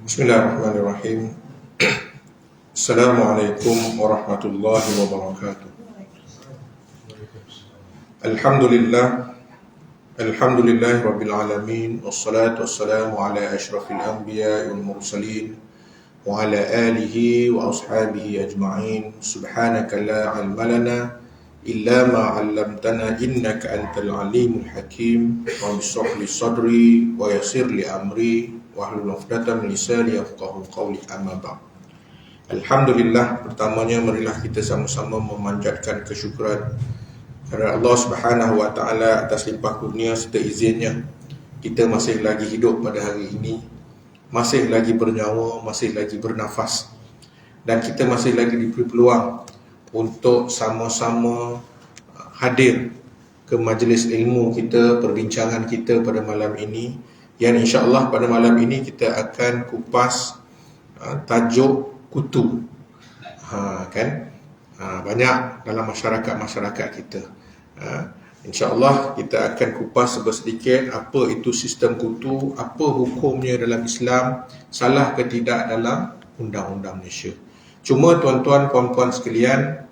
Bismillahirrahmanirrahim. Assalamualaikum warahmatullahi wabarakatuh. Alhamdulillah. Alhamdulillahi rabbil alamin. Wassalatu wassalamu ala ashrafil anbiya wal mursalin wa ala alihi wa ashabihi ajma'in. Subhanaka la ilma lana illa ma 'allamtana innaka antal alimul hakim. Rabbi shrah li sadri wa yassir li amri wahlul 'uqdatam min lisani yafqahu qawli, amma ba'd. Alhamdulillah, pertamanya marilah kita sama-sama memanjatkan kesyukuran kepada Allah Subhanahu wa taala atas limpah kurnia serta izinnya kita masih lagi hidup pada hari ini, masih lagi bernyawa, masih lagi bernafas, dan kita masih lagi diberi peluang untuk sama-sama hadir ke majlis ilmu kita, perbincangan kita pada malam ini, yang insya-Allah pada malam ini kita akan kupas tajuk kutu. Banyak dalam masyarakat kita. InsyaAllah kita akan kupas sedikit apa itu sistem kutu, apa hukumnya dalam Islam, salah ke tidak dalam undang-undang Malaysia. Cuma tuan-tuan, puan-puan sekalian,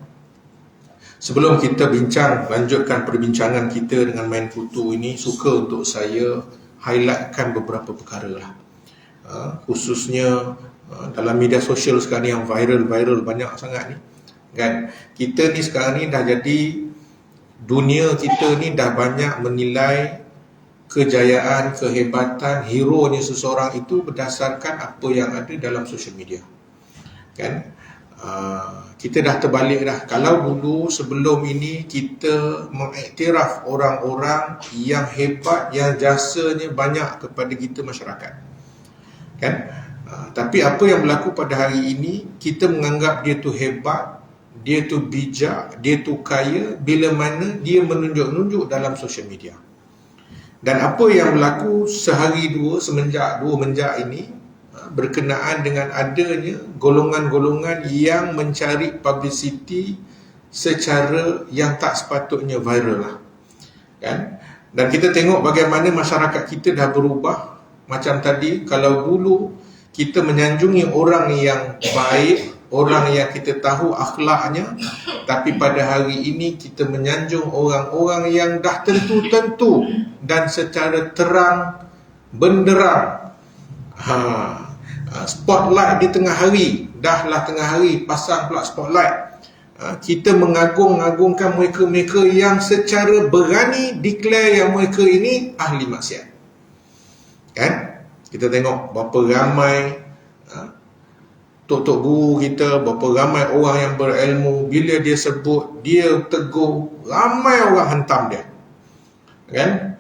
sebelum kita lanjutkan perbincangan kita dengan main kutu ini, suka untuk saya highlightkan beberapa perkara lah. Khususnya dalam media sosial sekarang ni yang viral banyak sangat ni, kan? Kita ni sekarang ni dah jadi, dunia kita ni dah banyak menilai kejayaan, kehebatan, hero-nya seseorang itu berdasarkan apa yang ada dalam social media, kan? Kita dah terbalik dah. Kalau dulu sebelum ini kita mengiktiraf orang-orang yang hebat, yang jasanya banyak kepada kita masyarakat, kan? Tapi apa yang berlaku pada hari ini, kita menganggap dia tu hebat, dia tu bijak, dia tu kaya bila mana dia menunjuk-nunjuk dalam social media. Dan apa yang berlaku semenjak ini berkenaan dengan adanya golongan-golongan yang mencari publicity secara yang tak sepatutnya viral lah, kan? Dan kita tengok bagaimana masyarakat kita dah berubah. Macam tadi, kalau dulu kita menyanjungi orang yang baik, orang yang kita tahu akhlaknya, tapi pada hari ini kita menyanjung orang-orang yang dah tentu-tentu dan secara terang benderang, spotlight di tengah hari, dahlah tengah hari pasang pula spotlight. Kita mengagung-agungkan mereka-mereka yang secara berani declare yang mereka ini ahli maksiat, kan? Kita tengok berapa ramai tok-tok guru kita, berapa ramai orang yang berilmu, bila dia sebut, dia tegur, ramai orang hantam dia, kan?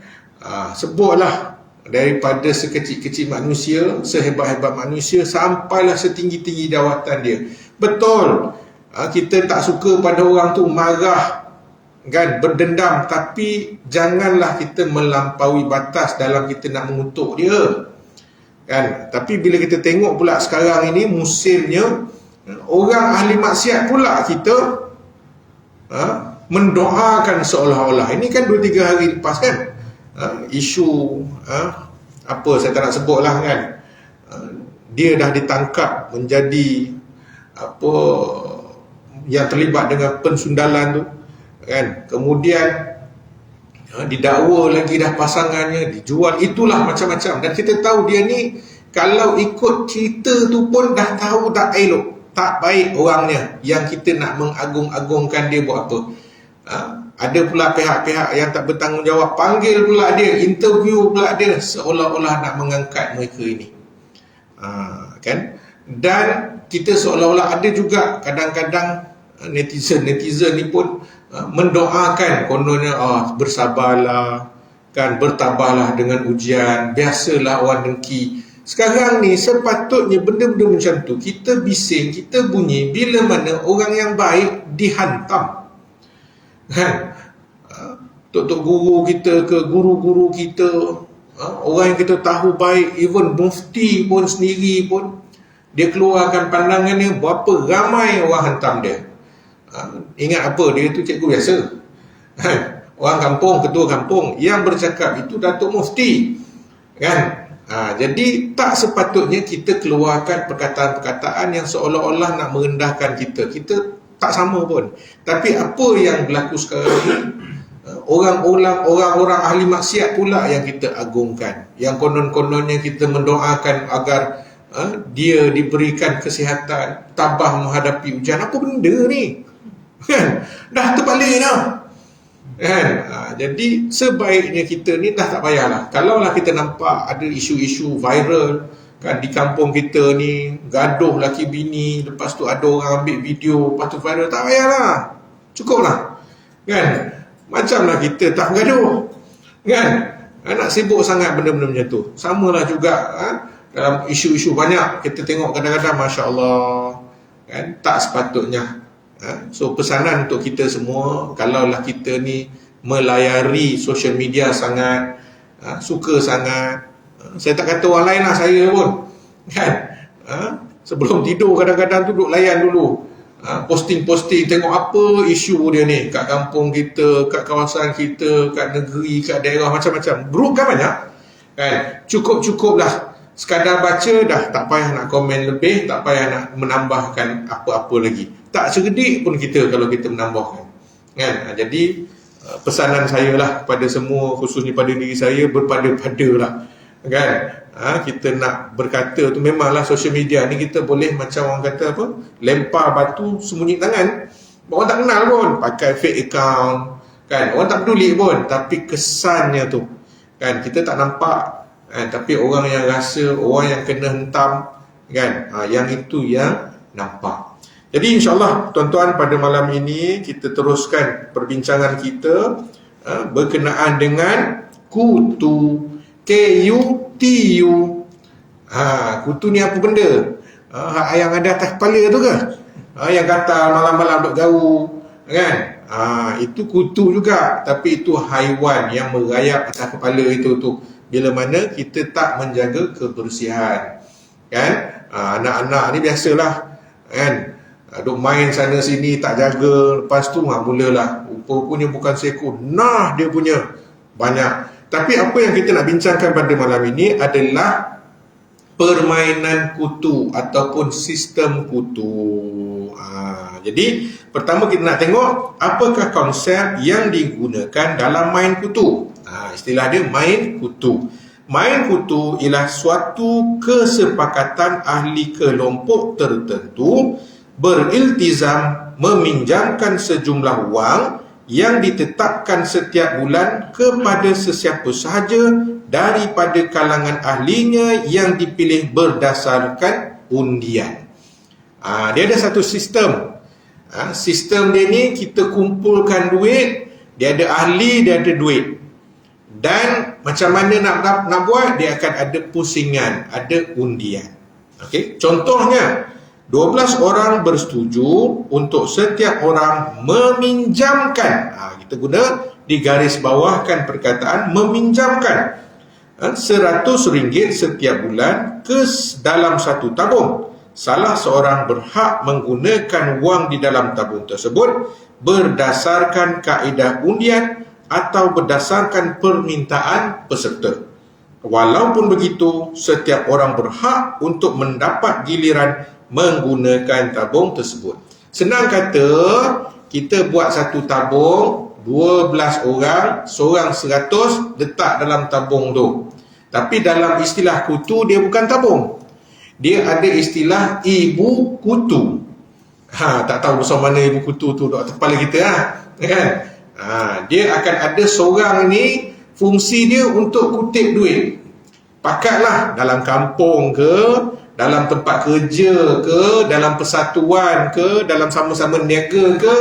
Sebutlah daripada sekecil-kecil manusia, sehebat-hebat manusia, sampailah setinggi-tinggi jawatan dia. Betul, kita tak suka pada orang tu, marah, kan, berdendam, tapi janganlah kita melampaui batas dalam kita nak mengutuk dia, kan? Tapi bila kita tengok pula sekarang ini musimnya orang ahli maksiat pula kita mendoakan seolah-olah. Ini kan 2-3 hari lepas, kan, isu apa saya tak nak sebut lah, kan, dia dah ditangkap menjadi apa yang terlibat dengan pensundalan tu, kan. Kemudian didakwa lagi dah pasangannya, dijual, itulah macam-macam. Dan kita tahu dia ni kalau ikut cerita tu pun dah tahu tak elok, tak baik orangnya, yang kita nak mengagung-agungkan dia buat apa. Ada pula pihak-pihak yang tak bertanggungjawab, panggil pula dia, interview pula dia, seolah-olah nak mengangkat mereka ini, kan. Dan kita seolah-olah ada juga kadang-kadang netizen ni pun mendoakan, kononnya bersabarlah, kan, bertabahlah dengan ujian, biasalah orang dengki. Sekarang ni sepatutnya benda-benda macam tu kita bising, kita bunyi bila mana orang yang baik dihantam, kan? Tok-tok guru kita ke guru-guru kita, orang yang kita tahu baik, even mufti pun sendiri pun, dia keluarkan pandangannya, berapa ramai orang hantam dia. Ingat apa, dia tu cikgu biasa, orang kampung, ketua kampung, yang bercakap itu Datuk Mufti, kan? Jadi tak sepatutnya kita keluarkan perkataan-perkataan yang seolah-olah nak merendahkan kita. Kita tak sama pun. Tapi apa yang berlaku sekarang ni, orang-orang ahli maksiat pula yang kita agungkan. Yang konon-kononnya kita mendoakan agar dia diberikan kesihatan, tabah menghadapi ujian. Apa benda ni? Kan? Dah terbalik dah. Kan? Jadi sebaiknya kita ni dah tak payahlah. Kalaulah kita nampak ada isu-isu viral kan di kampung kita ni, gaduh laki bini, lepas tu ada orang ambil video, lepas tu viral, tak payahlah. Cukuplah. Kan? Macamlah kita tak gaduh. Kan? Nak sibuk sangat benda-benda macam tu. Samalah juga dalam isu-isu banyak kita tengok kadang-kadang, masya-Allah, kan, tak sepatutnya. So pesanan untuk kita semua, kalaulah kita ni melayari social media sangat, suka sangat, saya tak kata orang lain lah, saya pun kan, sebelum tidur kadang-kadang duduk layan dulu, posting-posting, tengok apa isu dia ni kat kampung kita, kat kawasan kita, kat negeri, kat daerah, macam-macam. Grup kan banyak kan, cukup-cukuplah sekadar baca dah, tak payah nak komen lebih, tak payah nak menambahkan apa-apa lagi. Tak cerdik pun kita kalau kita menambahkan. Kan? Jadi pesanan saya lah kepada semua, khususnya pada diri saya, berpada-pada lah. Kan? Kita nak berkata tu, memanglah social media ni kita boleh macam orang kata apa, lempar batu sembunyi tangan. Orang tak kenal pun, pakai fake account. Kan? Orang tak peduli pun, tapi kesannya tu, kan, kita tak nampak. Tapi orang yang rasa, orang yang kena hentam, kan, yang itu yang nampak. Jadi insyaAllah tuan-tuan, pada malam ini kita teruskan perbincangan kita berkenaan dengan kutu, K-U-T-U. Kutu ni apa benda? Yang ada atas kepala tu ke? Yang gatal malam-malam duk gaul, kan? Itu kutu juga, tapi itu haiwan yang merayap atas kepala itu tu. Bila mana kita tak menjaga kebersihan, kan? Anak-anak ni biasalah, kan, duk main sana sini tak jaga, lepas tu mulalah rupa-rupanya bukan seekor, nah dia punya banyak. Tapi apa yang kita nak bincangkan pada malam ini adalah permainan kutu ataupun sistem kutu. Jadi pertama kita nak tengok apakah konsep yang digunakan dalam main kutu. Istilah dia main kutu. Main kutu ialah suatu kesepakatan ahli kelompok tertentu beriltizam meminjamkan sejumlah wang yang ditetapkan setiap bulan kepada sesiapa sahaja daripada kalangan ahlinya yang dipilih berdasarkan undian. Dia ada satu sistem. Sistem dia ni, kita kumpulkan duit, dia ada ahli, dia ada duit. Dan macam mana nak buat, dia akan ada pusingan, ada undian. Okey, contohnya 12 orang bersetuju untuk setiap orang meminjamkan, kita guna di garis bawahkan perkataan meminjamkan RM100 setiap bulan ke dalam satu tabung. Salah seorang berhak menggunakan wang di dalam tabung tersebut berdasarkan kaedah undian atau berdasarkan permintaan peserta. Walaupun begitu, setiap orang berhak untuk mendapat giliran menggunakan tabung tersebut. Senang kata, kita buat satu tabung, 12 orang, seorang 100 letak dalam tabung tu. Tapi dalam istilah kutu, dia bukan tabung. Dia ada istilah ibu kutu. Tak tahu bersama mana ibu kutu tu duk kepala kita, kan? Dia akan ada seorang ni, fungsi dia untuk kutip duit. Pakatlah dalam kampung ke, dalam tempat kerja ke, dalam persatuan ke, dalam sama-sama niaga ke,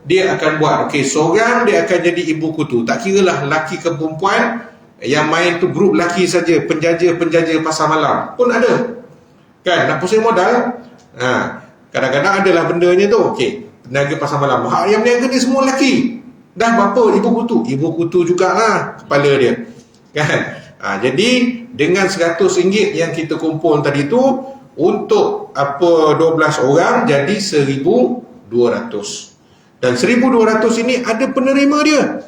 dia akan buat. Okey, seorang dia akan jadi ibu kutu. Tak kiralah laki ke perempuan, yang main tu grup laki saja, penjaja-penjaja pasar malam pun ada. Kan, nak pusing modal. Kadang-kadang adalah bendanya tu. Okey, peniaga pasar malam, yang meniaga ni semua lelaki. Dah berapa ibu kutu? Ibu kutu jugalah kepala dia. Kan? Jadi dengan RM100 yang kita kumpul tadi tu, untuk 12 orang jadi RM1,200. Dan RM1,200 ini ada penerima dia.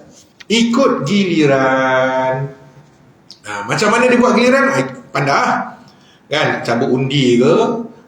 Ikut giliran. Macam mana dia buat giliran? Pandai kan, cabut undi ke,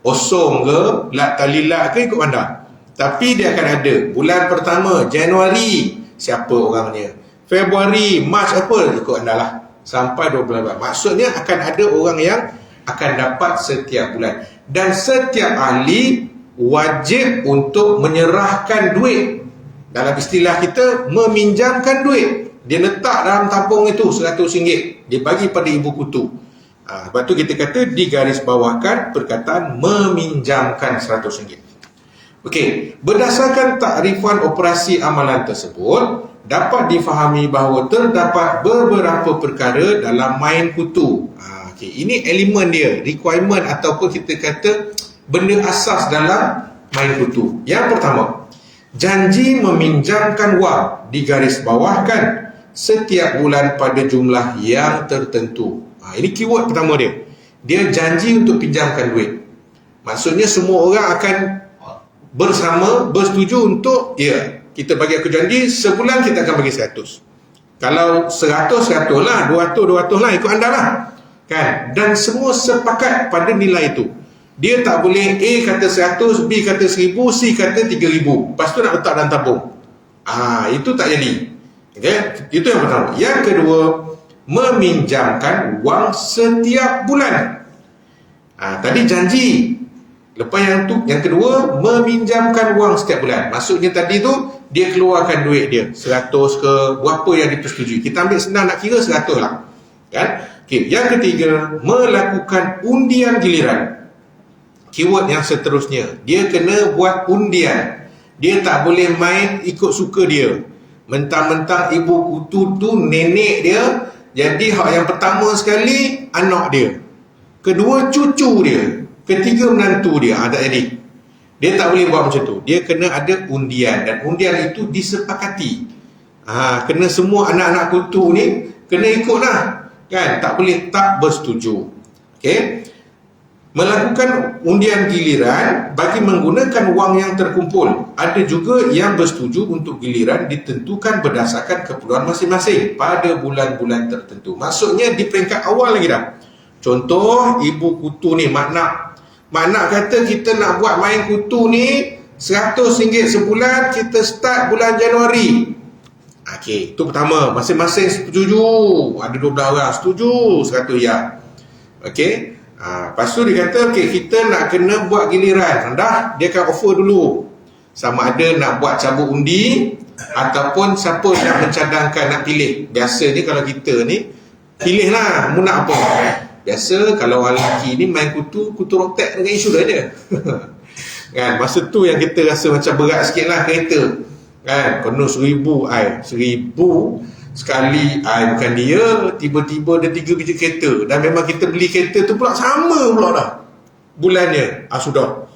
osong ke, lat talilat ke, ikut pandai. Tapi dia akan ada bulan pertama Januari siapa orangnya, Februari, Mac apa, ikut anda lah, sampai 12 bulan. Maksudnya akan ada orang yang akan dapat setiap bulan. Dan setiap ahli wajib untuk menyerahkan duit. Dalam istilah kita, meminjamkan duit. Dia letak dalam tabung itu RM100, dia bagi pada ibu kutu. Sebab tu kita kata digarisbawahkan perkataan meminjamkan RM100. Okey, berdasarkan takrifan operasi amalan tersebut, dapat difahami bahawa terdapat beberapa perkara dalam main kutu. Ini elemen dia, requirement ataupun kita kata benda asas dalam main kutu. Yang pertama, janji meminjamkan wang digarisbawahkan setiap bulan pada jumlah yang tertentu. Ini keyword pertama dia. Dia janji untuk pinjamkan duit. Maksudnya semua orang akan bersama bersetuju untuk, kita bagi aku janji sebulan kita akan bagi 100. Kalau 100 lah, 200 lah, ikut anda lah kan. Dan semua sepakat pada nilai itu. Dia tak boleh A kata 100, B kata 1000, C kata 3000, lepas tu nak letak dalam tabung. Itu tak jadi. Okay? Itu yang pertama. Yang kedua, meminjamkan wang setiap bulan. Tadi janji. Lepas yang kedua, meminjamkan wang setiap bulan. Maksudnya tadi tu, dia keluarkan duit dia 100 ke, berapa yang dipersetujui. Kita ambil senang nak kira 100 lah kan? Okay. Yang ketiga, melakukan undian giliran. Keyword yang seterusnya, dia kena buat undian. Dia tak boleh main ikut suka dia. Mentang-mentang ibu kutu tu nenek dia, jadi hak yang pertama sekali anak dia, kedua cucu dia, ketiga menantu dia. Tak jadi. Dia tak boleh buat macam tu. Dia kena ada undian, dan undian itu disepakati. Kena semua anak-anak kutu ni kena ikut lah kan, tak boleh tak bersetuju. Okey. Melakukan undian giliran bagi menggunakan wang yang terkumpul. Ada juga yang bersetuju untuk giliran ditentukan berdasarkan keperluan masing-masing pada bulan-bulan tertentu. Maksudnya di peringkat awal lagi dah. Contoh, ibu kutu ni makna kata kita nak buat main kutu ni RM100 sebulan, kita start bulan Januari. Okey, itu pertama, masing-masing setuju. Ada 12 orang setuju, 100 ya. Okey. Lepas tu dia kata, okay, kita nak kena buat giliran. Dah, dia akan offer dulu. Sama ada nak buat cabut undi, ataupun siapa nak mencadangkan, nak pilih. Biasanya kalau kita ni, pilih lah, mu nak apa. Biasa kalau orang lelaki ni main kutu rotek dengan insurans je. Kan, masa tu yang kita rasa macam berat sikit lah kereta. Kan, kena 1000 sekali bukan dia, tiba-tiba ada 3 biji kereta, dan memang kita beli kereta tu pula sama pula dah bulannya. Sudah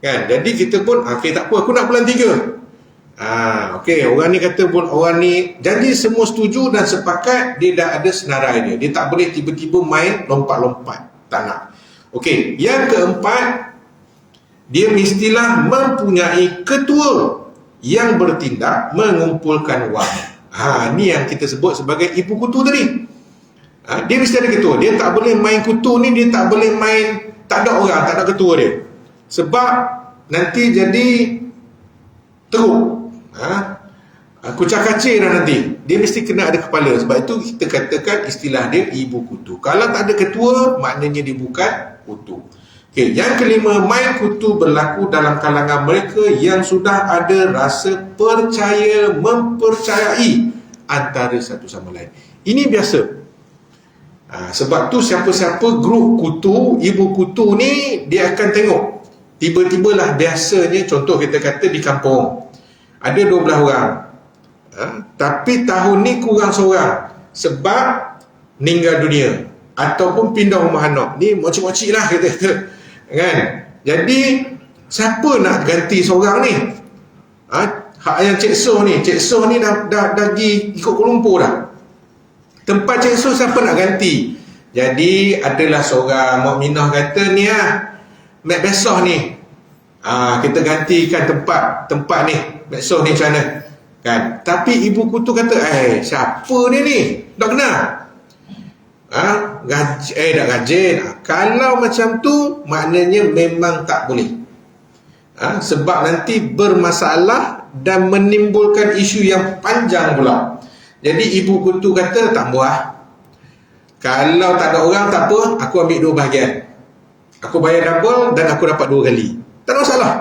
kan, jadi kita pun okey, tak apa, aku nak bulan 3. Okey, orang ni kata pun, orang ni janji semua setuju dan sepakat, dia dah ada senarai dia. Dia tak boleh tiba-tiba main lompat-lompat, tak nak. Okey, yang keempat, dia mestilah mempunyai ketua yang bertindak mengumpulkan wang. Ni yang kita sebut sebagai ibu kutu tadi. Dia mesti ada ketua. Dia tak boleh main kutu ni, dia tak boleh main tak ada orang, tak ada ketua dia. Sebab nanti jadi teruk. Kucak-kacir dah nanti. Dia mesti kena ada kepala. Sebab itu kita katakan istilah dia ibu kutu. Kalau tak ada ketua, maknanya dia bukan kutu. Okay, yang kelima, main kutu berlaku dalam kalangan mereka yang sudah ada rasa percaya mempercayai antara satu sama lain. Ini biasa. Sebab tu siapa-siapa grup kutu, ibu kutu ni, dia akan tengok. Tiba-tibalah biasanya, contoh kita kata di kampung, ada 12 orang. Tapi tahun ni kurang seorang. Sebab meninggal dunia. Ataupun pindah rumah anak. Ni mocik-mocik lah kata. Kan? Jadi siapa nak ganti seorang ni? Hak yang Cik Soh ni dah pergi ikut Kuala Lumpur dah. Tempat Cik Soh siapa nak ganti? Jadi adalah seorang mukminah kata ni Mek Besoh ni. Kita gantikan tempat ni. Mek Soh ni macam mana? Kan? Tapi ibu kutu kata, siapa dia ni? Tak kenal. Tak rajin. Kalau macam tu, maknanya memang tak boleh. Sebab nanti bermasalah dan menimbulkan isu yang panjang pula. Jadi ibu kutu kata, tak buah. Kalau tak ada orang, tak apa, aku ambil 2 bahagian. Aku bayar double dan aku dapat 2 kali. Tak ada masalah.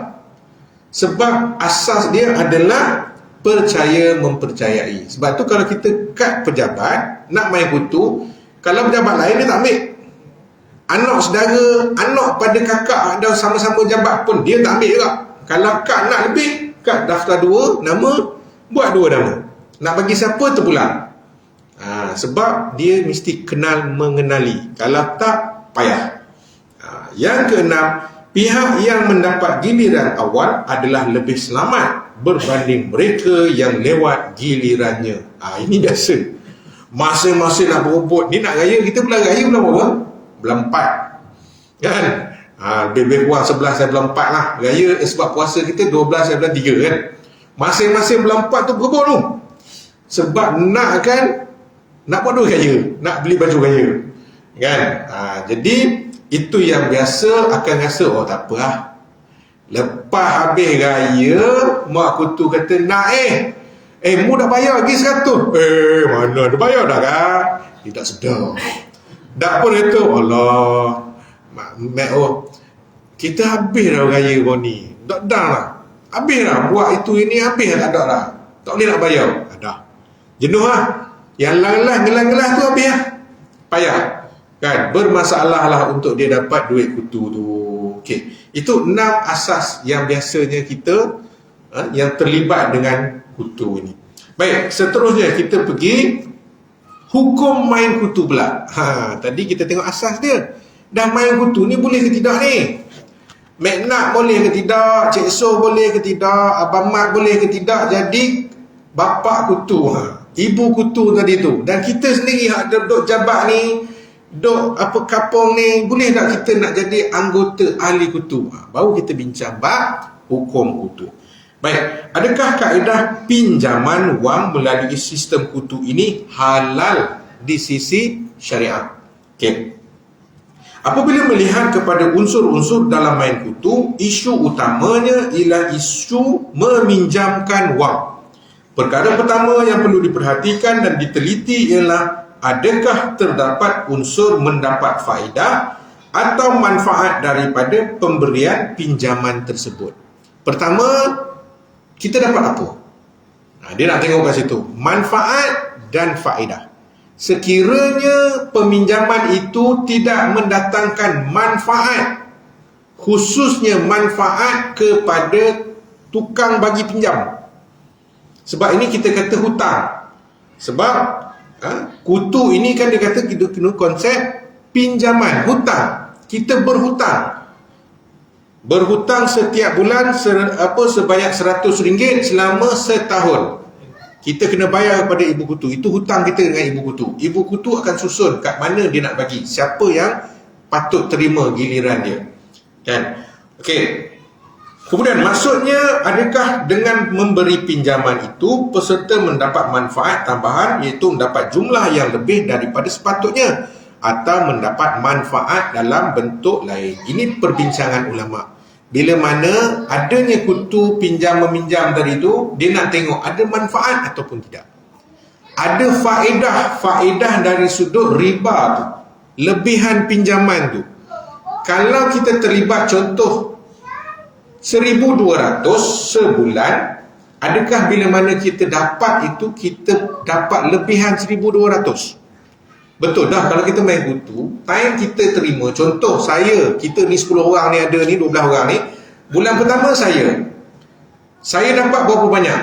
Sebab asas dia adalah percaya mempercayai. Sebab tu kalau kita kad pejabat, nak main kutu, kalau pejabat lain dia tak ambil. Anak saudara, anak pada kakak ada sama-sama jabat pun dia tak ambil juga. Kalau kad nak lebih, kad daftar 2 nama, buat 2 nama. Nak bagi siapa terpulang. Sebab dia mesti kenal mengenali. Kalau tak, payah. Yang keenam, pihak yang mendapat giliran awal adalah lebih selamat berbanding mereka yang lewat gilirannya. Ini biasa. Masing-masing nak berebut. Ni nak raya, kita bulan raya bulan berapa? Bulan 4. Kan? Lebih kurang 11 dan bulan 4 lah. Raya sebab puasa kita 12 dan bulan 3 kan? Masing-masing bulan 4 tu berebut tu. Sebab nak buat 2 raya. Nak beli baju raya. Kan? Jadi itu yang biasa akan rasa, tak apa lah. Lepas habis raya, mak kutu kata, nak mu dah bayar lagi 100. Mana dah bayar dah kan? Dia tak sedar. Dak pun kata, Allah, kita habis dah raya kau ni. Dah lah. Habis dah buat itu ini, habis tak ada dah. Tak boleh nak bayar. Dah. Jenuh lah. Yang gelas tu habis lah. Payah. Kan? Bermasalah lah untuk dia dapat duit kutu tu. Okey. Itu 6 asas yang biasanya kita yang terlibat dengan kutu ini. Baik, seterusnya kita pergi hukum main kutu pula. Tadi kita tengok asas dia. Dah main kutu ni boleh ke tidak ni? Mek Nak boleh ke tidak? Cik So boleh ke tidak? Abang Mat boleh ke tidak? Jadi bapak kutu, ibu kutu tadi tu. Dan kita sendiri duduk jabat ni, duk kapung ni, boleh tak kita nak jadi anggota ahli kutu? Baru kita bincang bab hukum kutu. Baik, adakah kaedah pinjaman wang melalui sistem kutu ini halal di sisi syariat? Okey. Apabila melihat kepada unsur-unsur dalam main kutu, isu utamanya ialah isu meminjamkan wang. Perkara pertama yang perlu diperhatikan dan diteliti ialah adakah terdapat unsur mendapat faedah atau manfaat daripada pemberian pinjaman tersebut. Pertama, kita dapat apa? Dia nak tengok kat situ. Manfaat dan faedah. Sekiranya peminjaman itu tidak mendatangkan manfaat, khususnya manfaat kepada tukang bagi pinjam. Sebab ini kita kata hutang. Sebab kutu ini kan dia kata kita kena konsep pinjaman, hutang. Kita berhutang. Berhutang setiap bulan sebanyak RM100 selama setahun. Kita kena bayar kepada ibu kutu. Itu hutang kita dengan ibu kutu. Ibu kutu akan susun kat mana dia nak bagi, siapa yang patut terima giliran dia. Kan? Okey. Kemudian maksudnya, adakah dengan memberi pinjaman itu peserta mendapat manfaat tambahan, iaitu mendapat jumlah yang lebih daripada sepatutnya, atau mendapat manfaat dalam bentuk lain? Ini perbincangan ulama. Bila mana adanya kutu pinjam-meminjam tadi tu, dia nak tengok ada manfaat ataupun tidak. Ada faedah dari sudut riba tu, lebihan pinjaman tu. Kalau kita terlibat contoh 1,200 sebulan, adakah bila mana kita dapat itu, kita dapat lebihan 1,200? Betul dah, kalau kita main kutu, time kita terima, contoh kita ni 10 orang ni ada ni, 12 orang ni, bulan pertama saya dapat berapa banyak?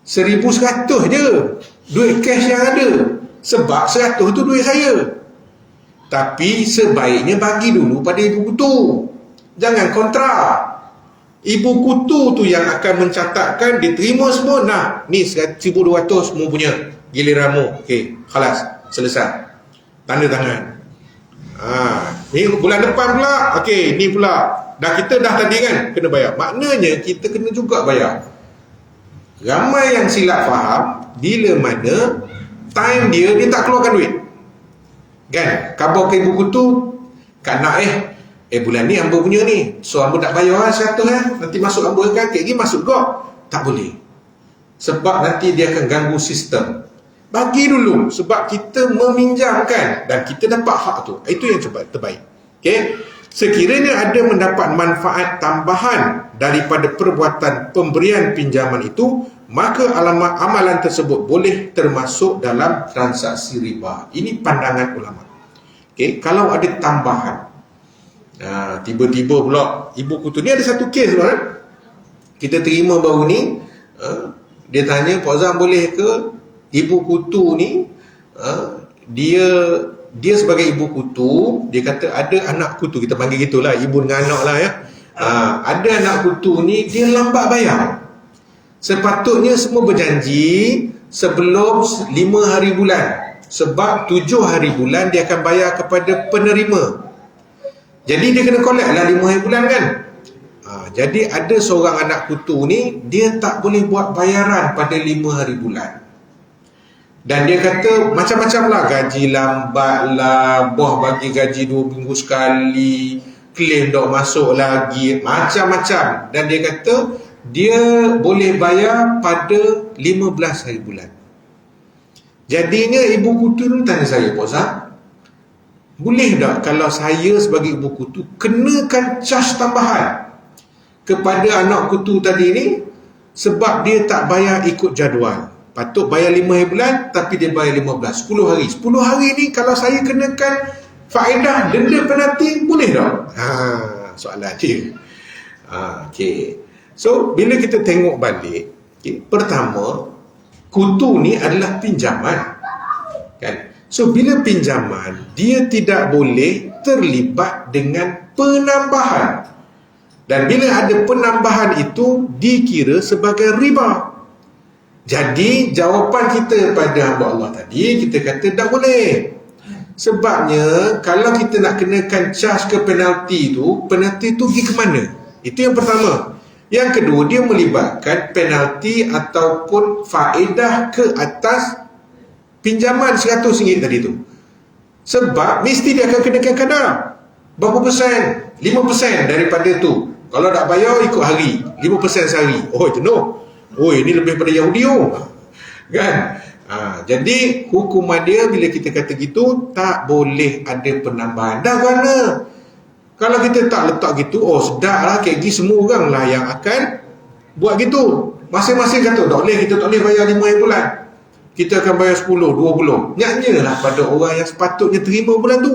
1,100 je duit cash yang ada. Sebab 100 tu duit saya. Tapi sebaiknya bagi dulu pada ibu kutu. Jangan kontra. Ibu kutu tu yang akan mencatatkan, diterima semua. Nah, ni 1,200 mu punya, giliranmu. Okey, khalas. Selesai. Tanda tangan. Ni bulan depan pula. Okey, ni pula. Kita dah tadi kan kena bayar. Maknanya kita kena juga bayar. Ramai yang silap faham bila mana time dia tak keluarkan duit. Kan? Khabar ke ibu kutu, Kak nak bulan ni hamba punya ni. So hamba nak bayar 100 nanti masuk hamba kan, kayak gini masuk kok. Tak boleh. Sebab nanti dia akan ganggu sistem. Bagi dulu, sebab kita meminjamkan dan kita dapat hak tu. Itu yang terbaik. Okey. Sekiranya ada mendapat manfaat tambahan daripada perbuatan pemberian pinjaman itu, maka amalan tersebut boleh termasuk dalam transaksi riba. Ini pandangan ulama. Okey, kalau ada tambahan, tiba-tiba pula ibu kutu ni, ada satu kes lah, kita terima baru ni, dia tanya, Pak Zam, boleh ke ibu kutu ni, dia sebagai ibu kutu, dia kata ada anak kutu, kita panggil gitulah, ibu dengan anak lah ya. Ada anak kutu ni, dia lambat bayar. Sepatutnya semua berjanji sebelum 5 hari bulan, sebab 7 hari bulan dia akan bayar kepada penerima. Jadi dia kena collect lah 5 hari bulan kan. Jadi ada seorang anak kutu ni, dia tak boleh buat bayaran pada 5 hari bulan. Dan dia kata macam-macam lah, gaji lambat lah, buah bagi gaji 2 minggu sekali, claim tak masuk lagi, macam-macam. Dan dia kata dia boleh bayar pada 15 hari bulan. Jadinya ibu kutu ni tanya saya, Pak Zam, boleh tak kalau saya sebagai ibu kutu kenakan charge tambahan kepada anak kutu tadi ni, sebab dia tak bayar ikut jadual. Patut bayar 5 hari bulan, tapi dia bayar 15, 10 hari. 10 hari ni kalau saya kenakan faedah, denda, penalti, boleh tak? Soalan dia. Okay. So, bila kita tengok balik, pertama, kutu ni adalah pinjaman. Kan? So, bila pinjaman, dia tidak boleh terlibat dengan penambahan. Dan bila ada penambahan itu, dikira sebagai riba. Jadi jawapan kita pada hamba Allah tadi, kita kata tak boleh. Sebabnya kalau kita nak kenakan charge ke penalti tu pergi ke mana? Itu yang pertama. Yang kedua, dia melibatkan penalti ataupun faedah ke atas pinjaman RM100 tadi tu. Sebab mesti dia akan kenakan kadar. Berapa persen? 5% daripada tu. Kalau tak bayar ikut hari, 5% sehari. Oh itu no. Oh ini lebih pada Yahudi kan? Jadi hukuman dia bila kita kata gitu, tak boleh ada penambahan. Dah mana? Kalau kita tak letak gitu, sedap lah, kayak gini semua orang lah yang akan buat gitu. Masing-masing kata tak boleh, kita tak boleh bayar 5 hari bulan, kita akan bayar 10, 20. Nyanyalah pada orang yang sepatutnya terima bulan tu.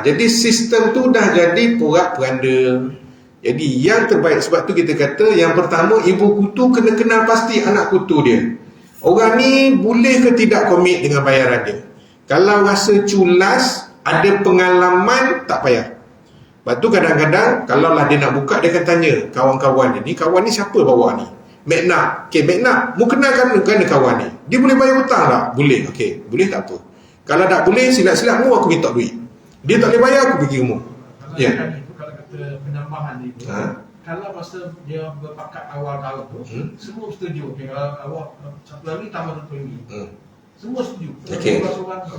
Jadi sistem tu dah jadi porak-poranda. Jadi yang terbaik, sebab tu kita kata yang pertama, ibu kutu kena kenal pasti anak kutu dia. Orang ni boleh ke tidak komit dengan bayaran dia. Kalau rasa culas, ada pengalaman, tak payah. Lepas tu kadang-kadang kalau lah dia nak buka, dia akan tanya kawan-kawan dia, ni kawan ni siapa bawa ni? Magna. Okay, Magna, mu kenalkan kawan ni, dia boleh bayar hutang tak? Boleh. Okay, boleh tak apa. Kalau tak boleh, silap-silap mu aku minta duit. Dia tak boleh bayar, aku pergi mu. Ya. Penambahan itu, kalau masa dia berpakat awal tahun tu, semua setuju. Okay, awal 1 hari tambah RM20. Semua setuju. Okey.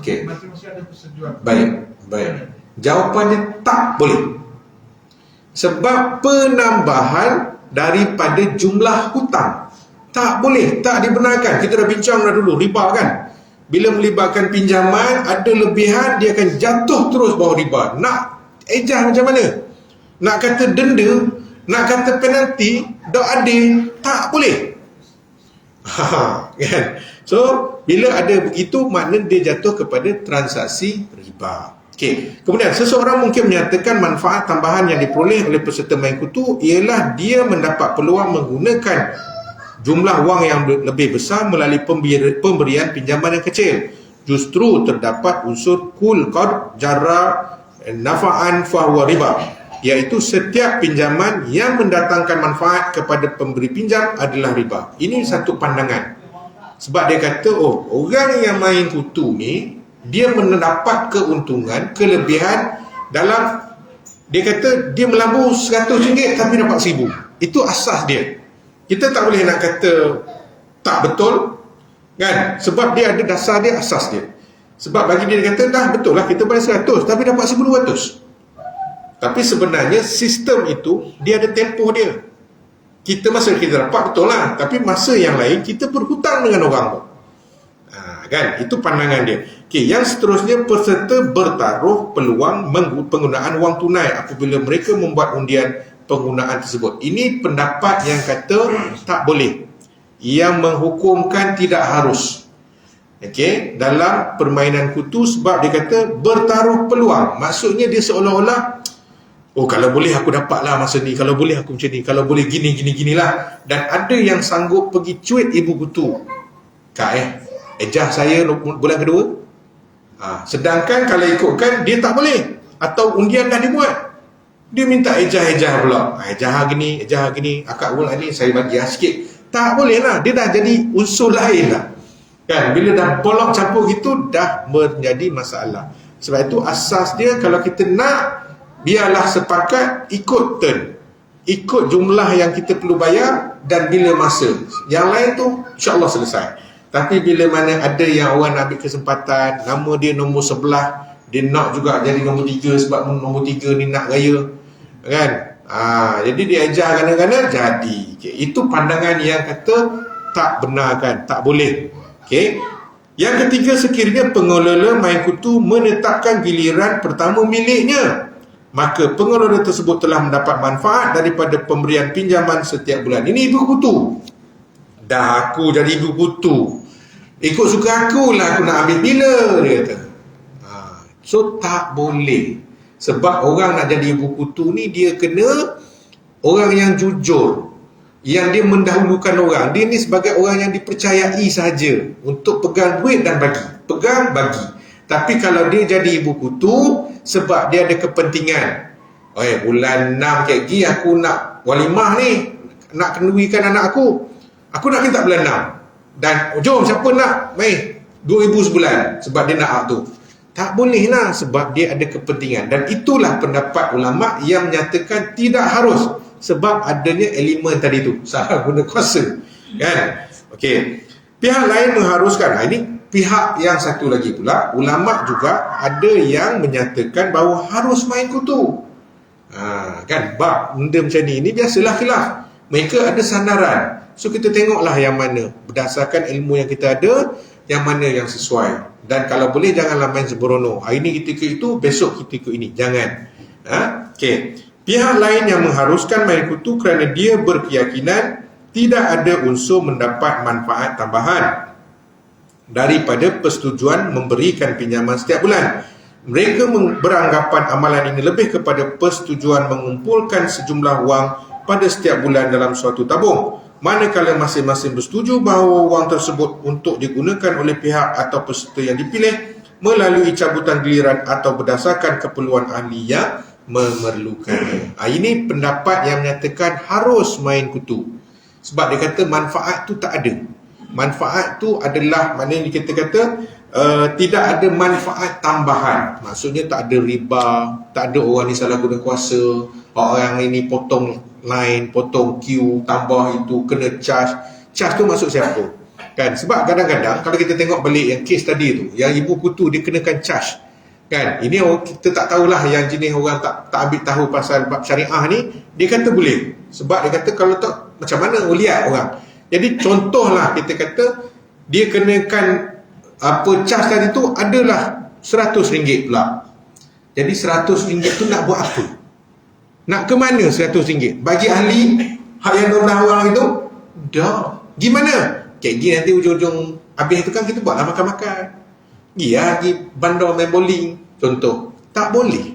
Okay. Masing-masing ada persetujuan. Baik. Jawapannya tak boleh. Sebab penambahan daripada jumlah hutang tak boleh, tak dibenarkan. Kita dah bincang dah dulu, riba kan. Bila melibatkan pinjaman, ada lebihan, dia akan jatuh terus bawah riba. Nak ejah macam mana? Nak kata denda, nak kata penalti, tak adil, tak boleh. Kan? So, bila ada begitu, maknanya dia jatuh kepada transaksi riba. Okay. Kemudian, seseorang mungkin menyatakan manfaat tambahan yang diperoleh oleh peserta main kutu ialah dia mendapat peluang menggunakan jumlah wang yang lebih besar melalui pemberian pinjaman yang kecil. Justru terdapat unsur kul qad jarra nafa'an fahuwa riba, iaitu setiap pinjaman yang mendatangkan manfaat kepada pemberi pinjam adalah riba. Ini satu pandangan. Sebab dia kata, orang yang main kutu ni, dia mendapat keuntungan, kelebihan dalam, dia kata dia melabur RM100 tapi dapat RM1,000. Itu asas dia. Kita tak boleh nak kata tak betul, kan? Sebab dia ada dasar dia, asas dia. Sebab bagi dia kata, dah betul lah kita bayar 100 tapi dapat 1,200. Tapi sebenarnya sistem itu dia ada tempoh dia. Kita masa kita dapat betul lah, tapi masa yang lain kita berhutang dengan orang tu. Kan? Itu pandangan dia. Okey, yang seterusnya, peserta bertaruh peluang penggunaan wang tunai apabila mereka membuat undian penggunaan tersebut. Ini pendapat yang kata tak boleh, yang menghukumkan tidak harus. Okey, dalam permainan kutu, sebab dia kata bertaruh peluang. Maksudnya dia seolah-olah, oh kalau boleh aku dapatlah masa ni, kalau boleh aku macam ni, kalau boleh ginilah. Dan ada yang sanggup pergi cuit ibu kutu. Kak ejah saya bulan kedua. Sedangkan kalau ikutkan dia tak boleh, atau undian dah dibuat, dia minta ejah pula. Ejah gini, akak bulan ni saya bagi sikit. Tak boleh lah, dia dah jadi unsur lain lah. Kan, bila dah bolok campur gitu, dah menjadi masalah. Sebab itu asas dia, kalau kita nak, biarlah sepakat ikut turn, ikut jumlah yang kita perlu bayar, dan bila masa. Yang lain tu insya-Allah selesai. Tapi bila mana ada yang orang nak ambil kesempatan, nama dia nombor sebelah, dia nak juga jadi nombor 3 sebab nombor 3 ni nak raya, kan? Jadi dia ajar kadang-kadang jadi. Okay. Itu pandangan yang kata tak benar, kan? Tak boleh. Okay. Yang ketiga, sekiranya pengelola main kutu menetapkan giliran pertama miliknya, maka pengelola tersebut telah mendapat manfaat daripada pemberian pinjaman setiap bulan. Ini ibu kutu. Dah aku jadi ibu kutu, ikut suka aku lah, aku nak ambil bila, dia kata. So tak boleh. Sebab orang nak jadi ibu kutu ni, dia kena orang yang jujur, yang dia mendahulukan orang. Dia ni sebagai orang yang dipercayai sahaja untuk pegang duit dan bagi. Pegang, bagi. Tapi kalau dia jadi ibu kutu sebab dia ada kepentingan, bulan 6 lagi aku nak walimah ni, nak kenduikan anak aku nak minta bulan 6, dan jom siapa nak mai 2,000 sebulan, sebab dia nak hak tu. Tak boleh lah, sebab dia ada kepentingan. Dan itulah pendapat ulama yang menyatakan tidak harus, sebab adanya elemen tadi tu, salah guna kuasa, kan? Okey, pihak lain mengharuskan. Ini pihak yang satu lagi pula, ulama juga ada yang menyatakan bahawa harus main kutu. Kan, bab benda macam ni biasalah khilaf. Mereka ada sandaran. So kita tengoklah yang mana, berdasarkan ilmu yang kita ada, yang mana yang sesuai. Dan kalau boleh janganlah main sembrono. Hari ni kita ikut itu, besok kita ikut ini. Jangan. Okey. Pihak lain yang mengharuskan main kutu kerana dia berkeyakinan tidak ada unsur mendapat manfaat tambahan daripada persetujuan memberikan pinjaman setiap bulan. Mereka beranggapan amalan ini lebih kepada persetujuan mengumpulkan sejumlah wang pada setiap bulan dalam suatu tabung. Manakala masing-masing bersetuju bahawa wang tersebut untuk digunakan oleh pihak atau peserta yang dipilih melalui cabutan giliran atau berdasarkan keperluan ahli yang memerlukannya. Ini pendapat yang menyatakan harus main kutu. Sebab dia kata manfaat tu tak ada. Manfaat tu adalah, maknanya kita kata tidak ada manfaat tambahan. Maksudnya tak ada riba, tak ada orang ni salah guna kuasa, orang ini potong line, potong queue, tambah itu, kena charge. Charge tu masuk siapa? Kan? Sebab kadang-kadang kalau kita tengok balik yang case tadi tu, yang ibu kutu dia kenakan charge. Kan? Ini kita tak tahulah, yang jenis orang tak ambil tahu pasal bab syariah ni, dia kata boleh. Sebab dia kata kalau tak, macam mana lihat orang. Jadi contohlah kita kata dia kenakan charge tadi tu adalah RM100 pula. Jadi RM100 tu nak buat apa? Nak ke mana RM100? Bagi ahli hak yang 12 orang itu? Dah. Gimana? Kayak gini nanti ujung-ujung habis tu kan kita buatlah makan-makan. Pergi bandar main bowling contoh. Tak boleh.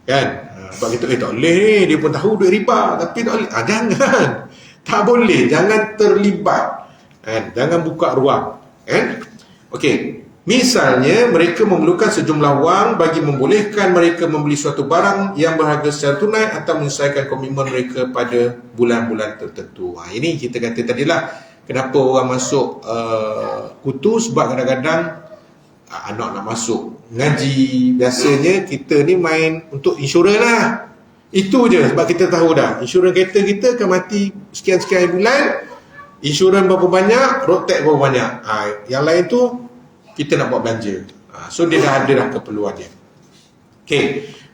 Kan? Sebab kita tak boleh ni, dia pun tahu duit riba tapi tak boleh. Jangan. Tak boleh, jangan terlibat. Jangan buka ruang. Okey. Misalnya mereka memerlukan sejumlah wang bagi membolehkan mereka membeli suatu barang yang berharga secara tunai atau menyelesaikan komitmen mereka pada bulan-bulan tertentu. Ini kita kata tadilah, kenapa orang masuk kutu, sebab kadang-kadang anak nak masuk ngaji, biasanya kita ni main untuk insurans lah. Itu je, sebab kita tahu dah insurans kereta kita akan mati sekian-sekian bulan, insurans berapa banyak, road tax berapa banyak. Yang lain tu kita nak buat belanja. So dia dah ada dah keperluan dia. Okey.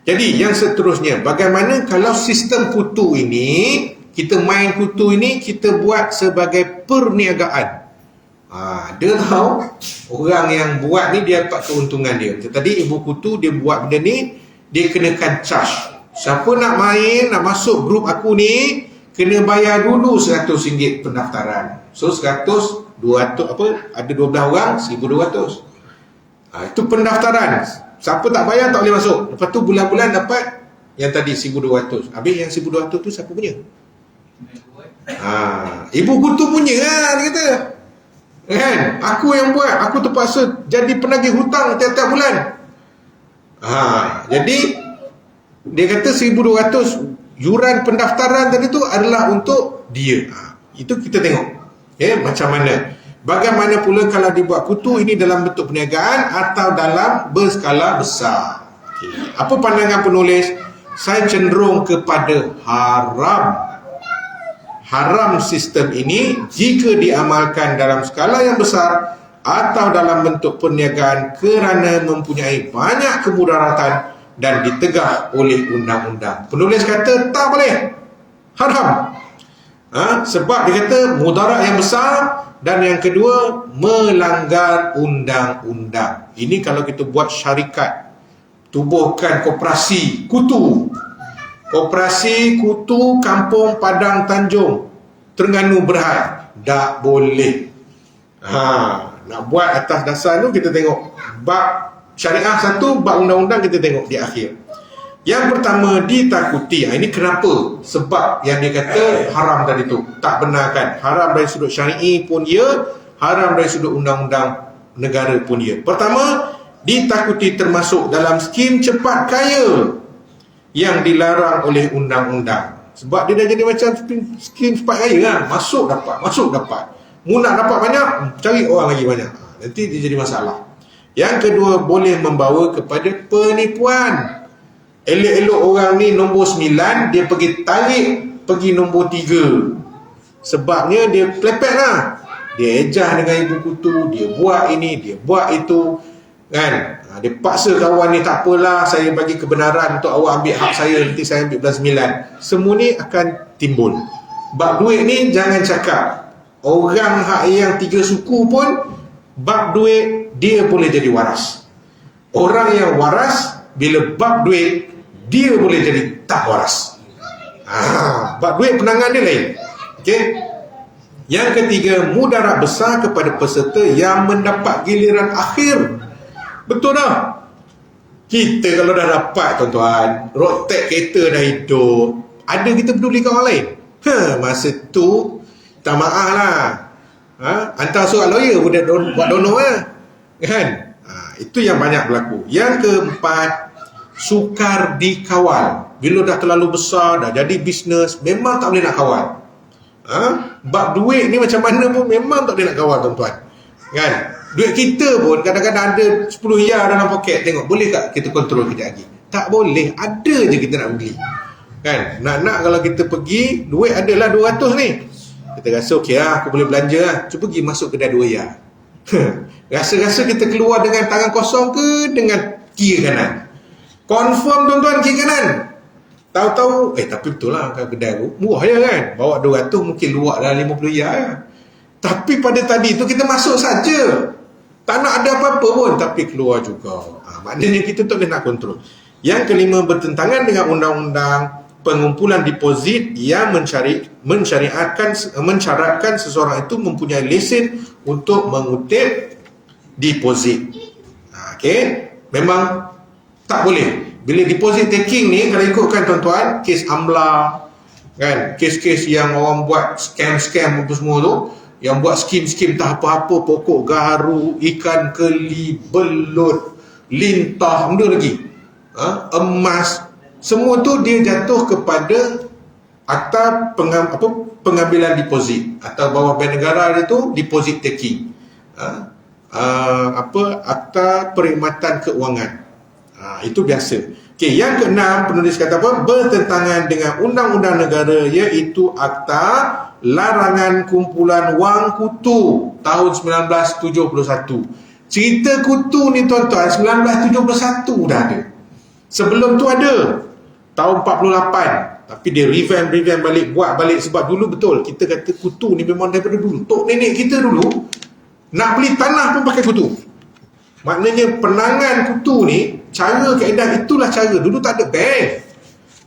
Jadi yang seterusnya, bagaimana kalau sistem kutu ini, kita main kutu ini, kita buat sebagai perniagaan. Dia tahu orang yang buat ni dia dapat keuntungan dia. Tadi ibu kutu dia buat benda ni, dia kenakan charge. Siapa nak main, nak masuk grup aku ni, kena bayar dulu RM100 pendaftaran. So 100, 200 ada 12 orang, 1,200. Itu pendaftaran. Siapa tak bayar tak boleh masuk. Lepas tu bulan-bulan dapat yang tadi 1,200. Habis yang 1,200 tu siapa punya? Ibu kutu punya kan, dia kata. Kan? Aku yang buat, aku terpaksa jadi penagih hutang tiap-tiap bulan. Jadi dia kata 1,200 yuran pendaftaran tadi tu adalah untuk dia. Itu kita tengok. Macam mana? Bagaimana pula kalau dibuat kutu ini dalam bentuk perniagaan atau dalam berskala besar? Apa pandangan penulis? Saya cenderung kepada haram. Haram sistem ini jika diamalkan dalam skala yang besar atau dalam bentuk perniagaan kerana mempunyai banyak kemudaratan dan ditegah oleh undang-undang. Penulis kata tak boleh. Haram. Sebab dia kata mudarat yang besar, dan yang kedua melanggar undang-undang. Ini kalau kita buat syarikat, tubuhkan koperasi kutu. Koperasi kutu Kampung Padang Tanjung, Terengganu Berhad, tak boleh. Nak buat atas dasar tu kita tengok bab syariah satu, bab undang-undang kita tengok di akhir. Yang pertama, ditakuti. Ini kenapa? Sebab yang dia kata haram tadi tu tak benar kan? Haram dari sudut syar'i pun ya, haram dari sudut undang-undang negara pun ya. Pertama, ditakuti termasuk dalam skim cepat kaya yang dilarang oleh undang-undang. Sebab dia dah jadi macam skim cepat kaya kan? Masuk dapat. Mu nak dapat banyak, cari orang lagi banyak. Nanti dia jadi masalah. Yang kedua, boleh membawa kepada penipuan. Elok-elok orang ni nombor 9, dia pergi tarik pergi nombor 3. Sebabnya dia plepek lah. Dia ejah dengan ibu kutu, dia buat ini, dia buat itu kan. Dia paksa kawan ni, tak apalah, saya bagi kebenaran untuk awak ambil hak saya, nanti saya ambil belas 9. Semua ni akan timbul. Bab duit ni jangan cakap. Orang hak yang 3 suku pun bab duit dia boleh jadi waras. Orang yang waras bila bab duit dia boleh jadi tak waras. Bab duit penangan dia lain. Okey. Yang ketiga, mudarat besar kepada peserta yang mendapat giliran akhir. Betul dah. Kita kalau dah dapat tuan-tuan, road tax kereta dah hidup, ada kita pedulikan orang lain. Masa tu tak maaf lah. Hantar surat lawyer buat donor lah. Kan? Itu yang banyak berlaku. Yang keempat, sukar dikawal. Bila dah terlalu besar, dah jadi bisnes, memang tak boleh nak kawal. Bab duit ni macam mana pun memang tak boleh nak kawal tuan-tuan. Kan? Duit kita pun kadang-kadang ada 10 riyal dalam poket. Tengok, boleh tak kita kontrol kejap lagi? Tak boleh. Ada je kita nak beli. Kan? Nak kalau kita pergi, duit adalah 200 ni. Kita rasa okey lah, aku boleh belanja lah. Cuba pergi masuk kedai 2 riyal. Rasa-rasa kita keluar dengan tangan kosong ke dengan kiri kanan? Confirm tuan-tuan, kiri kanan. Tahu-tahu tapi betul lah kan, kedai tu murah je kan, bawa 200 mungkin luar dalam 50 riyal. Tapi pada tadi tu kita masuk saja, tak nak ada apa-apa pun, tapi keluar juga. Maknanya kita tak boleh nak kontrol. Yang kelima, bertentangan dengan undang-undang pengumpulan deposit yang mensyaratkan seseorang itu mempunyai lesen untuk mengutip deposit. Okey, memang tak boleh. Bila deposit taking ni, kalau ikutkan tuan-tuan, kes AMLA kan, kes-kes yang orang buat scam-scam apa semua tu, yang buat skim-skim tak apa-apa, pokok gaharu, ikan keli, belut, lintah, benda lagi, emas, semua tu dia jatuh kepada akta pengambilan deposit atau bawah bank negara dia tu deposit taking. Akta perkhidmatan keuangan. Itu biasa. Okey, yang keenam, penulis kata apa? Bertentangan dengan undang-undang negara, iaitu Akta Larangan Kumpulan Wang Kutu tahun 1971. Cerita kutu ni tuan-tuan 1971 dah ada. Sebelum tu ada tahun 48, tapi dia revamp balik, buat balik. Sebab dulu betul kita kata kutu ni memang daripada dulu. Tok nenek kita dulu nak beli tanah pun pakai kutu. Maknanya penangan kutu ni, cara kaedah itulah cara. Dulu tak ada bank.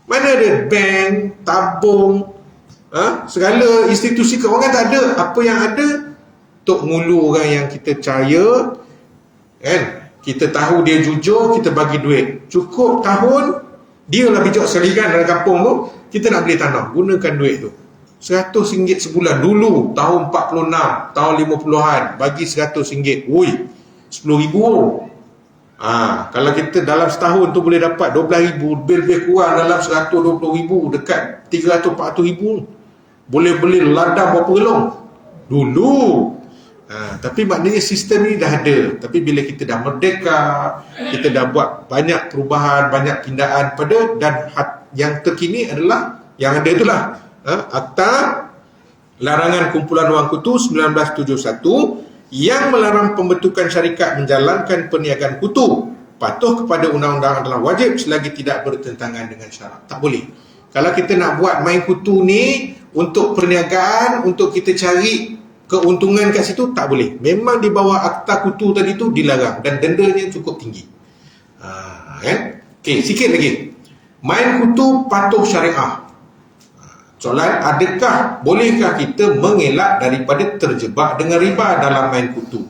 Mana ada bank, tabung, segala institusi keuangan tak ada. Apa yang ada, tok ngulu orang yang kita percaya, kan? Kita tahu dia jujur, kita bagi duit. Cukup tahun, dia lah bijak seligan dalam kampung tu, kita nak beli tanah, gunakan duit tu. RM100 sebulan. Dulu, tahun 46, tahun 50-an, bagi RM100. Ui, RM10,000. Kalau kita dalam setahun tu boleh dapat RM12,000, lebih kurang dalam RM120,000, dekat RM300-400,000. Boleh beli ladang berapa gelong dulu. Tapi maknanya sistem ni dah ada. Tapi bila kita dah merdeka, kita dah buat banyak perubahan, banyak pindaan pada, dan yang terkini adalah yang ada itulah Akta Larangan Kumpulan Wang Kutu 1971 yang melarang pembentukan syarikat menjalankan perniagaan kutu. Patuh kepada undang-undang adalah wajib selagi tidak bertentangan dengan syarak. Tak boleh. Kalau kita nak buat main kutu ni untuk perniagaan, untuk kita cari keuntungan kat situ, tak boleh. Memang di bawah akta kutu tadi tu dilarang dan dendanya cukup tinggi. Okey, sikit lagi. Main kutu patuh syariah. Soalan, bolehkah kita mengelak daripada terjebak dengan riba dalam main kutu?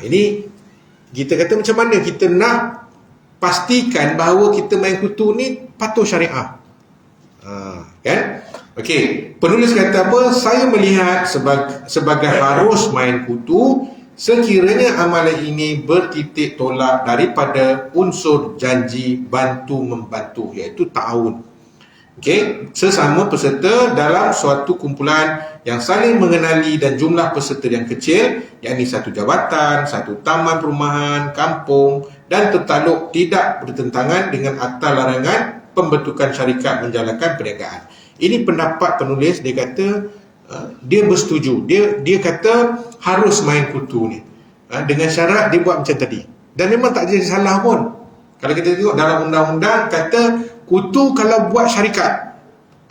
Ini kita kata macam mana kita nak pastikan bahawa kita main kutu ni patuh syariah. Kan? Okey, penulis kata apa? Saya melihat sebagai harus main kutu sekiranya amalan ini bertitik tolak daripada unsur janji bantu-membantu, iaitu ta'awun. Okey, sesama peserta dalam suatu kumpulan yang saling mengenali dan jumlah peserta yang kecil, yakni satu jabatan, satu taman perumahan, kampung, dan tertakluk tidak bertentangan dengan akta larangan pembentukan syarikat menjalankan perniagaan. Ini pendapat penulis. Dia kata dia bersetuju. Dia kata harus main kutu ni, dengan syarat dia buat macam tadi. Dan memang tak jadi salah pun. Kalau kita tengok dalam undang-undang kata kutu kalau buat syarikat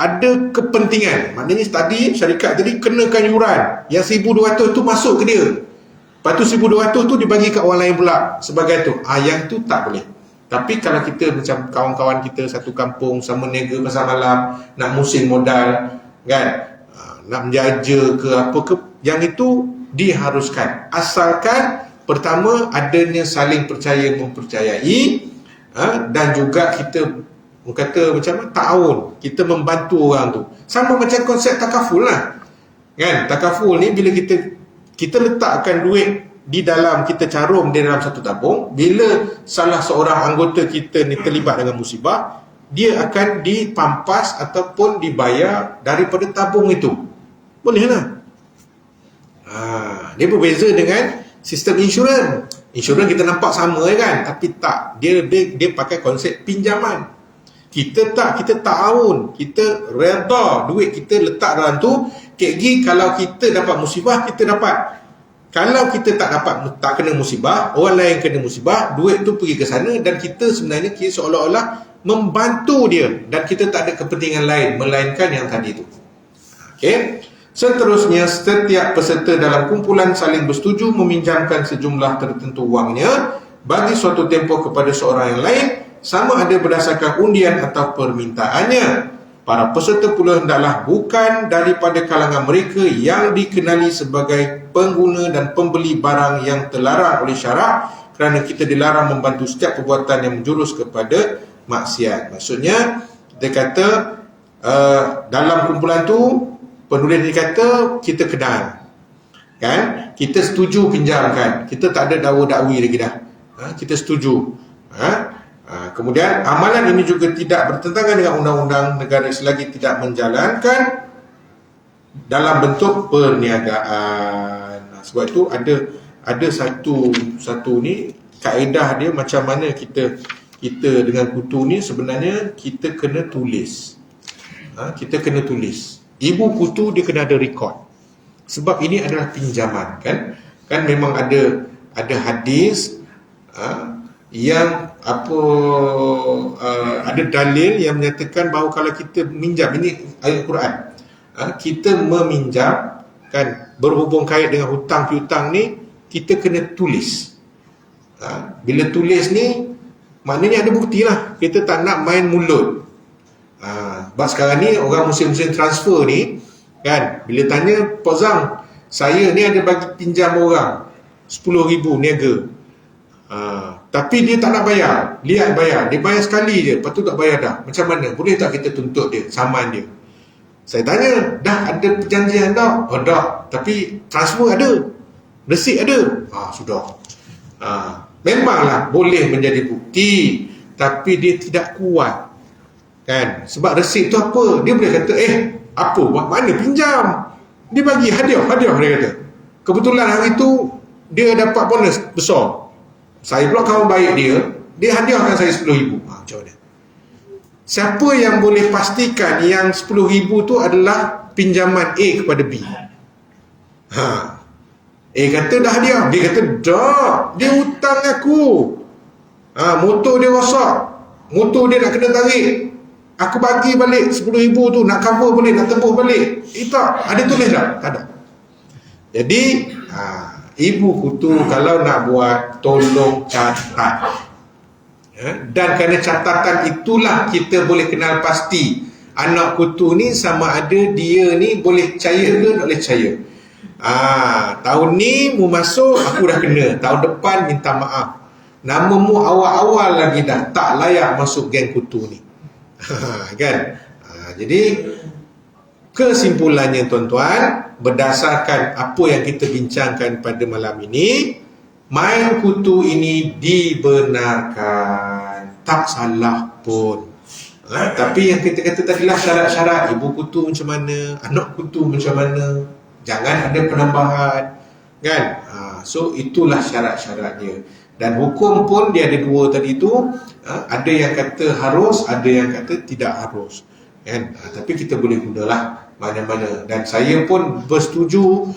ada kepentingan. Maknanya tadi syarikat tadi kenakan yuran. Yang 1,200 tu masuk ke dia. Lepas tu 1,200 tu dibagi kat orang lain pula sebagai tu. Yang tu tak boleh. Tapi kalau kita macam kawan-kawan kita satu kampung sama niaga pasar malam, nak musim modal, kan, nak menjaja ke apa ke, yang itu diharuskan. Asalkan pertama adanya saling percaya mempercayai, dan juga kita kata macam mana, ta'awun, kita membantu orang tu. Sama macam konsep takaful lah. Kan, takaful ni bila kita letakkan duit di dalam, kita carum di dalam satu tabung. Bila salah seorang anggota kita ni terlibat dengan musibah, dia akan dipampas ataupun dibayar daripada tabung itu. Boleh lah. Dia berbeza dengan sistem insurans. Insurans kita nampak sama kan, tapi tak. Dia pakai konsep pinjaman. Kita ta'awun, kita reda duit kita letak dalam tu. Kalau kita dapat musibah, kita dapat. Kalau kita tak kena musibah, orang lain kena musibah, duit tu pergi ke sana, dan kita sebenarnya seolah-olah membantu dia, dan kita tak ada kepentingan lain melainkan yang tadi tu. Okey. Seterusnya, setiap peserta dalam kumpulan saling bersetuju meminjamkan sejumlah tertentu wangnya bagi suatu tempoh kepada seorang yang lain, sama ada berdasarkan undian atau permintaannya. Para peserta pula hendaklah bukan daripada kalangan mereka yang dikenali sebagai pengguna dan pembeli barang yang terlarang oleh syarak, kerana kita dilarang membantu setiap perbuatan yang menjurus kepada maksiat. Maksudnya, dia kata dalam kumpulan tu, penulis dia kata kita kenal, kan? Kita setuju pinjamkan. Kita tak ada dakwa-dakwi lagi dah. Kita setuju. Kemudian amalan ini juga tidak bertentangan dengan undang-undang negara selagi tidak menjalankan dalam bentuk perniagaan. Sebab itu ada satu ni kaedah dia macam mana kita dengan kutu ni sebenarnya kita kena tulis. Kita kena tulis. Ibu kutu dia kena ada rekod. Sebab ini adalah pinjaman, kan? Kan memang ada ada hadis yang ada dalil yang menyatakan bahawa kalau kita minjam, ini ayat Quran, kita meminjam kan, berhubung kait dengan hutang piutang ni, kita kena tulis. Bila tulis ni maknanya ada bukti lah, kita tak nak main mulut. Sebab sekarang ni orang musim-musim transfer ni kan, bila tanya Pak Zang, saya ni ada bagi pinjam orang 10,000 niaga, tapi dia tak nak bayar, lihat bayar, dia bayar sekali je, lepas tu tak bayar dah, macam mana, boleh tak kita tuntut dia, saman dia? Saya tanya, dah ada perjanjian tak? Oh dah, tapi transfer ada, resit ada. Sudah. Memanglah boleh menjadi bukti, tapi dia tidak kuat kan, sebab resit tu apa, dia boleh kata apa, mana pinjam, dia bagi hadiah dia kata, kebetulan hari tu dia dapat bonus besar, saya pula kawan baik dia hadiahkan saya 10,000. Macam mana? Siapa yang boleh pastikan yang 10,000 tu adalah pinjaman A kepada B? A kata dah hadiah, B kata dah, dia hutang aku, motor dia rosak, motor dia nak kena tarik, aku bagi balik 10,000 tu, nak cover boleh, nak tembus balik. Tak, ada tulis tak? Tak ada. Jadi ibu kutu kalau nak buat, tolong catat. Dan kerana catatan itulah kita boleh kenal pasti anak kutu ni sama ada dia ni boleh percaya ke tak boleh percaya. Tahun ni mu masuk, aku dah kena, tahun depan minta maaf, namamu awal-awal lagi dah tak layak masuk geng kutu ni. Kan? Jadi kesimpulannya tuan-tuan, berdasarkan apa yang kita bincangkan pada malam ini, main kutu ini dibenarkan, tak salah pun. Tapi yang kita kata tadilah syarat-syarat, ibu kutu macam mana, anak kutu macam mana, jangan ada penambahan kan. So itulah syarat-syaratnya. Dan hukum pun dia ada dua tadi tu, ada yang kata harus, ada yang kata tidak harus kan. Tapi kita boleh gunalah mana-mana. Dan saya pun bersetuju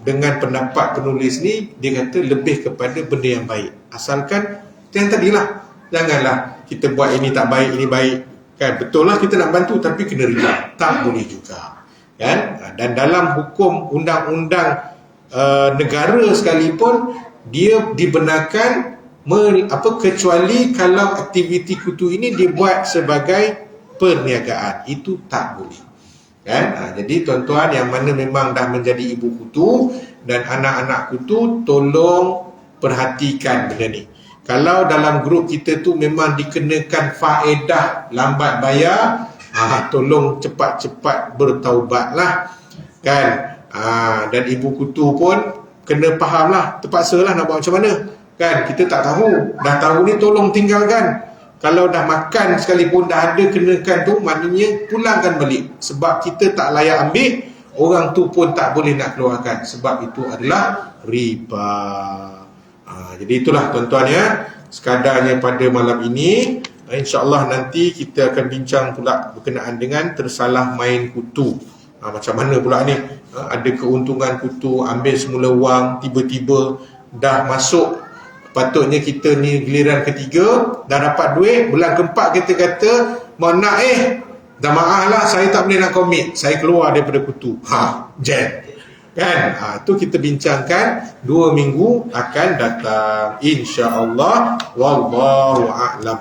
dengan pendapat penulis ni, dia kata lebih kepada benda yang baik, asalkan yang tadilah, janganlah kita buat ini tak baik, ini baik kan. Betul lah kita nak bantu, tapi kena riba, tak boleh juga kan. Dan dalam hukum undang-undang negara sekalipun, dia dibenarkan kecuali kalau aktiviti kutu ini dibuat sebagai perniagaan, itu tak boleh kan. Jadi tuan-tuan yang mana memang dah menjadi ibu kutu dan anak-anak kutu, tolong perhatikan benda ni. Kalau dalam grup kita tu memang dikenakan faedah lambat bayar, tolong cepat-cepat bertaubatlah kan. Dan ibu kutu pun kena faham lah, terpaksa lah nak buat macam mana kan. Kita tak tahu, dah tahu ni tolong tinggalkan. Kalau dah makan sekalipun dah ada kenakan tu, maknanya pulangkan balik, sebab kita tak layak ambil, orang tu pun tak boleh nak keluarkan, sebab itu adalah riba. Jadi itulah tuan-tuan ya, sekadarnya pada malam ini. InsyaAllah nanti kita akan bincang pula berkenaan dengan tersalah main kutu. Macam mana pula ni, ada keuntungan kutu, ambil semula wang, tiba-tiba dah masuk, patutnya kita ni giliran ketiga, dah dapat duit, bulan keempat kita kata mohon nak dah maaf lah, saya tak boleh nak komit, saya keluar daripada kutu. Jam kan. Itu kita bincangkan 2 minggu akan datang, insya-Allah. Wallahu a'lam.